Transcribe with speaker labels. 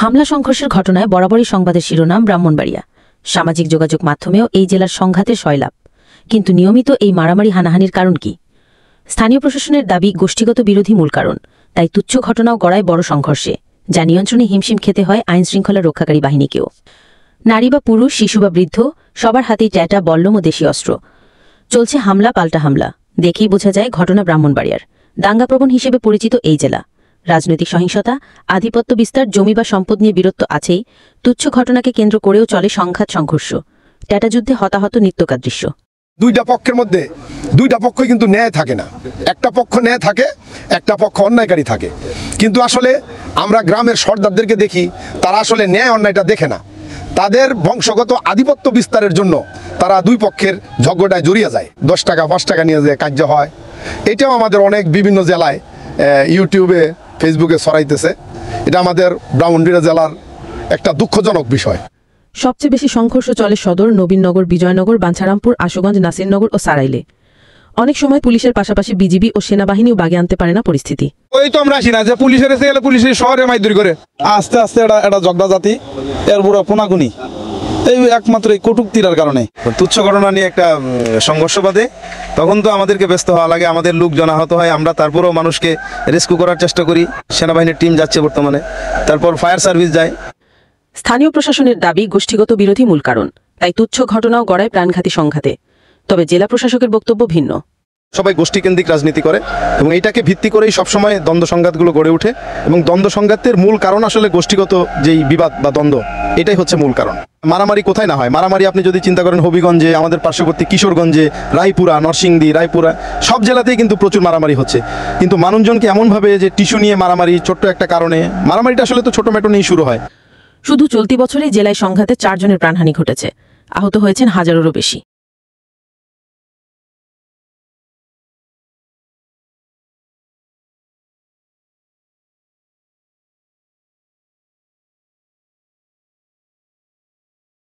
Speaker 1: হামলা সংঘর্ষের ঘটনায় বরাবরই সংবাদের শিরোনাম ব্রাহ্মণবাড়িয়া। সামাজিক যোগাযোগ মাধ্যমেও এই জেলার সংঘাতের সয়লাভ। কিন্তু নিয়মিত এই মারামারি হানাহানির কারণ কি? স্থানীয় প্রশাসনের দাবি গোষ্ঠীগত বিরোধী মূল কারণ, তাই তুচ্ছ ঘটনাও গড়ায় বড় সংঘর্ষে, যা নিয়ন্ত্রণে হিমশিম খেতে হয় আইনশৃঙ্খলা রক্ষাকারী বাহিনীকেও। নারী বা পুরুষ, শিশু বা বৃদ্ধ, সবার হাতেই ট্যাটা, বল্লম ও দেশীয় অস্ত্র। চলছে হামলা পাল্টা হামলা। দেখেই বোঝা যায় ঘটনা ব্রাহ্মণবাড়িয়ার। দাঙ্গাপ্রবণ হিসেবে পরিচিত এই জেলা। রাজনৈতিক সহিংসতা, আধিপত্য বিস্তার, জমি বা সম্পদ নিয়ে বীরত্ব আছেই। তুচ্ছ ঘটনাকে কেন্দ্র করেও চলে সংঘাত সংঘর্ষ। ট্যাটা যুদ্ধে হতাহত নিত্যকার দৃশ্য।
Speaker 2: দুইটা পক্ষের মধ্যে দুইটা পক্ষই কিন্তু ন্যায় থাকে না। একটা পক্ষ ন্যায় থাকে, একটা পক্ষ অন্যায়কারী থাকে। কিন্তু আসলে আমরা গ্রামের সর্দারদেরকে দেখি, তারা আসলে ন্যায় অন্যায়টা দেখে না। তাদের বংশগত আধিপত্য বিস্তারের জন্য তারা দুই পক্ষের ঝগড়ায় জড়িয়ে যায়। 10 টাকা 5 টাকা নিয়ে যে কার্য হয়, এটাও আমাদের অনেক বিভিন্ন জেলায় ইউটিউবে, ফেসবুকে ছড়াইতেছে। এটা আমাদের ব্রাহ্মণবাড়িয়া জেলার একটা দুঃখজনক বিষয়।
Speaker 3: সবচেয়ে বেশি সংঘর্ষ চলে সদর, নবীননগর, বিজয়নগর, বাঞ্ছারামপুর, আশুগঞ্জ, নাসিরনগর ও সারাইলে। অনেক সময় পুলিশের পাশাপাশি বিজিবি ও সেনাবাহিনীও বাগে আনতে পারে না পরিস্থিতি।
Speaker 4: ওই তো আমরা আসি না যে পুলিশের এসে গেলে পুলিশের শহরে মাইদুরি করে আস্তে আস্তে এটা জগদা জাতি, এর বুড়া পোনাগুনি, এই একমাত্র এই কটুক্তির কারণে
Speaker 5: তুচ্ছ ঘটনা নিয়ে একটা সংঘর্ষ বাদে তখন তো আমাদেরকে ব্যস্ত হওয়া লাগে, আমাদের লোকজন আহত হয়, আমরা তারপরেও মানুষকে রেস্কিউ করার চেষ্টা করি। সেনাবাহিনীর টিম যাচ্ছে বর্তমানে, তারপর ফায়ার সার্ভিস যায়।
Speaker 3: স্থানীয় প্রশাসনের দাবি গোষ্ঠীগত বিরোধী মূল কারণ, তাই তুচ্ছ ঘটনাও গড়ায় প্রাণঘাতী সংঘাতে। তবে জেলা প্রশাসকের বক্তব্য ভিন্ন।
Speaker 5: সবাই গোষ্ঠীকেন্দ্রিক রাজনীতি করে এবং এইটাকে ভিত্তি করেই সবসময় দ্বন্দ্ব সংঘাতগুলো গড়ে ওঠে। এবং দ্বন্দ্ব সংঘাতের মূল কারণ আসলে গোষ্ঠীগত যেই বিবাদ বা দ্বন্দ্ব, এটাই হচ্ছে মূল কারণ। মারামারি কোথায় না হয়? মারামারি আপনি যদি চিন্তা করেন হবিগঞ্জে, আমাদের পার্শ্ববর্তী কিশোরগঞ্জে, রায়পুরা, নরসিংদী, রায়পুরা, সব জেলাতেই কিন্তু প্রচুর মারামারি হচ্ছে। কিন্তু মানুষজনকে এমনভাবে যে টিস্যু নিয়ে মারামারি, ছোট্ট একটা কারণে মারামারিটা আসলে তো ছোটো মেটো নিয়েই শুরু হয়।
Speaker 3: শুধু চলতি বছরে জেলায় সংঘাতে 4 জনের প্রাণহানি ঘটেছে, আহত হয়েছেন হাজারেরও বেশি।